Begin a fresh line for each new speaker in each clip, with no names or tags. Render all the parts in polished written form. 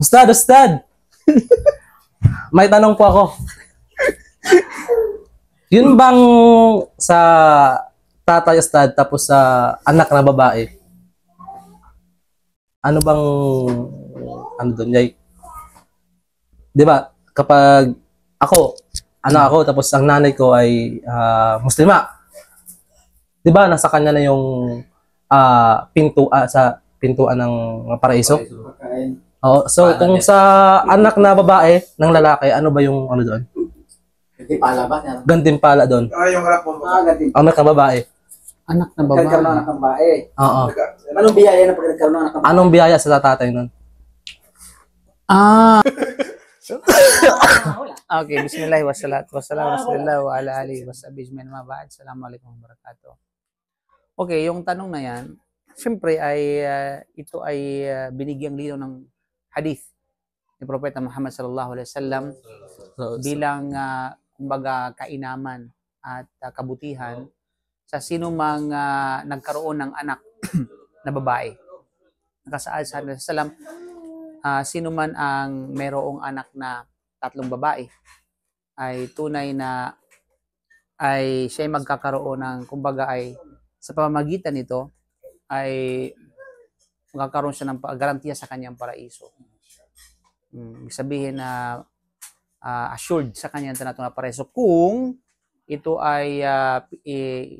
Ustad, Ustad! May tanong po ako. Yun bang sa tatay Ustad tapos sa anak na babae, ano bang, ano doon, yay? Di ba, kapag ako tapos ang nanay ko ay Muslima, di ba, nasa kanya na yung sa pintuan ng paraiso? Oo, so kung sa anak na babae ng lalaki, ano ba yung ano doon?
Gantimpala ba?
Gantimpala doon.
Yung harap mo.
Gantimpala.
Anak na babae.
Anak na babae. Nagkaroon ng anak ng babae.
Oo.
Anong biyaya na pag nagkaroon ng anak ng babae?
Anong biyaya sa tatay nun?
Okay, bismillah wa salatu wa salam wa ala alihi wa sahbihi man maba'd. Assalamualaikum warahmatullahi wabarakatuh. Okay, yung tanong na yan, siyempre ay ito ay binigyang linaw ng hadith ni Propeta Muhammad sallallahu alaihi wasallam bilang kumbaga kainaman at kabutihan sa sino mang nagkaroon ng anak na babae. Nakasaad sa Muhammad sallam, sino man ang mayroong anak na 3 babae ay tunay na ay siya magkakaroon ng kumbaga ay sa pamamagitan nito ay magkakaroon siya ng garantiya sa kanyang paraiso. Ibig sabihin na assured sa kanyang tinatawag na paraiso kung ito ay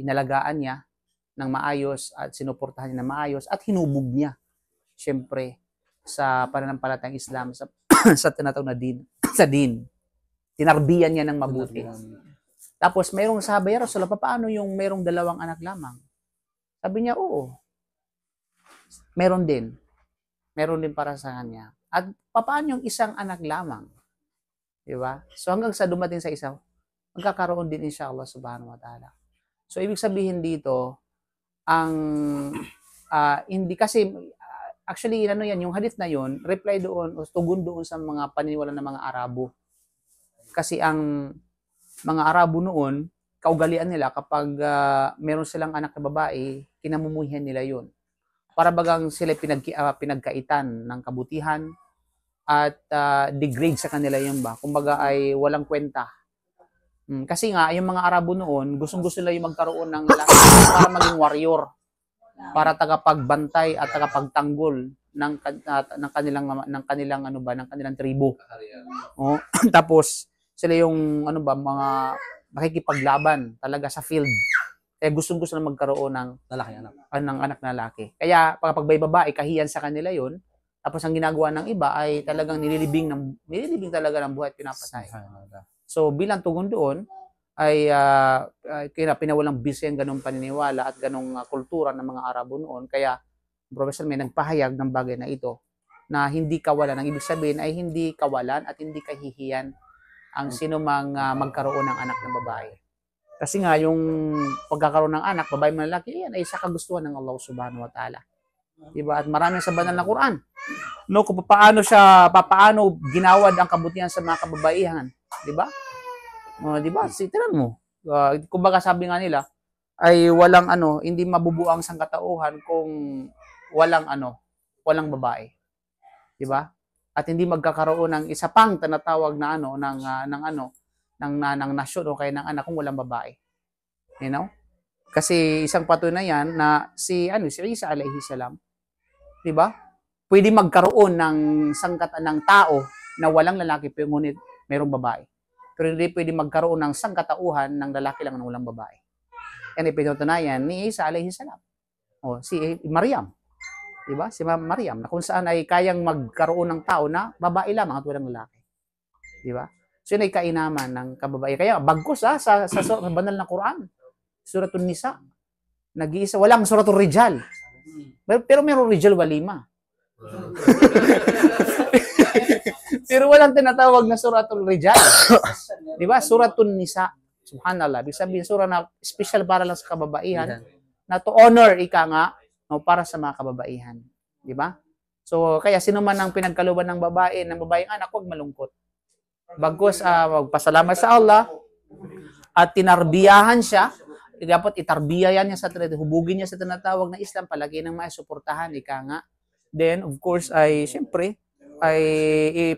inalagaan niya ng maayos at sinuportahan niya ng maayos at hinubog niya siyempre sa pananampalatayang Islam sa tinatawag na din sa din. Tinarbiyan niya ng mabuti. Tapos mayroong sabi, ya Rasulullah, paano yung mayroong 2 anak lamang? Sabi niya, oo. Meron din. Meron din para sa kanya. At paano yung 1 anak lamang? Diba? So hanggang sa dumating sa isa, magkakaroon din insyaAllah subhanahu wa ta'ala. So ibig sabihin dito, ang hindi kasi, actually, ano yan, yung hadith na yun, reply doon, o tugon doon sa mga paniniwala ng mga Arabo. Kasi ang mga Arabo noon, kaugalian nila kapag meron silang anak na babae, kinamumuhian nila yun. Para bagang sila pinagkaitan ng kabutihan at degrade sa kanila yun ba. Kumbaga ay walang kwenta. Kasi nga, yung mga Arabo noon, gustong-gusto nila yung magkaroon ng lalaki para maging warrior. Para tagapagbantay at tagapagtanggol ng kanilang tribo. Oh, tapos sila yung mga makikipaglaban talaga sa field. Kaya gustong-gusto na magkaroon ng anak na lalaki. Kaya pag may babae, kahiyan sa kanila 'yon. Tapos ang ginagawa ng iba ay talagang nililibing talaga ng buhay at pinapatay. So bilang tugon doon ay pinawalang bisyo ang ganong paniniwala at ganong kultura ng mga Arabo noon. Kaya Professor may nagpahayag ng bagay na ito na hindi kawalan. Ang ibig sabihin ay hindi kawalan at hindi kahihiyan ang sino mang magkaroon ng anak ng babae. Kasi nga yung pagkakaroon ng anak, babae man lalaki, yan ay sa kagustuhan ng Allah subhanahu wa ta'ala. Diba? At marami sa banal na Quran. No, kung paano ginawad ang kabutihan sa mga kababaihan. Diba? Diba? Tinan mo. Kumbaga sabi nga nila, ay walang hindi mabubuang sangkatauhan kung walang babae. Diba? At hindi magkakaroon ng isa pang tinatawag na ng nasyon o kaya ng anak kung walang babae. You know? Kasi isang patunayan na si Isa alayhi salam, 'di ba? Pwede magkaroon ng sangkatan ng tao na walang lalaki pero ngunit mayroong babae. Pero hindi pwede magkaroon ng sangkatauhan ng lalaki lang na walang babae. Yan ay pinatunayan ni Isa alayhi salam. O si Maryam. 'Di ba? Si Maryam na kung saan ay kayang magkaroon ng tao na babae lamang at walang lalaki. 'Di ba? So yun ay kainaman ng kababae. Kaya bagkus sa banal na Quran. Suratul Nisa. Nag-iisa. Walang Suratul Rijal. Pero mayroong Rijal Walima. Pero walang tinatawag na Suratul Rijal. Di ba? Suratul Nisa. Subhanallah. Ibig sabihin, surah na special para lang sa kababaihan. Na to honor, para sa mga kababaihan. Di ba? So, kaya sino man ang pinagkaluban ng babaeng anak, huwag malungkot. Bagkus magpasalamat sa Allah at tinarbiyahan siya, dapat itarbiyahan niya hubugin niya sa tinatawag na Islam, palagi nang maisuportahan, ika nga. Then, of course, ay siyempre, ay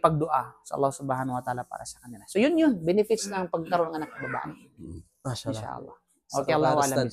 ipagdua sa Allah Subhanahu wa Ta'ala para sa kanila. So yun benefits ng pagkaroon ng anak na babae.
Mashallah.
Inshallah. Okay, Allah alam.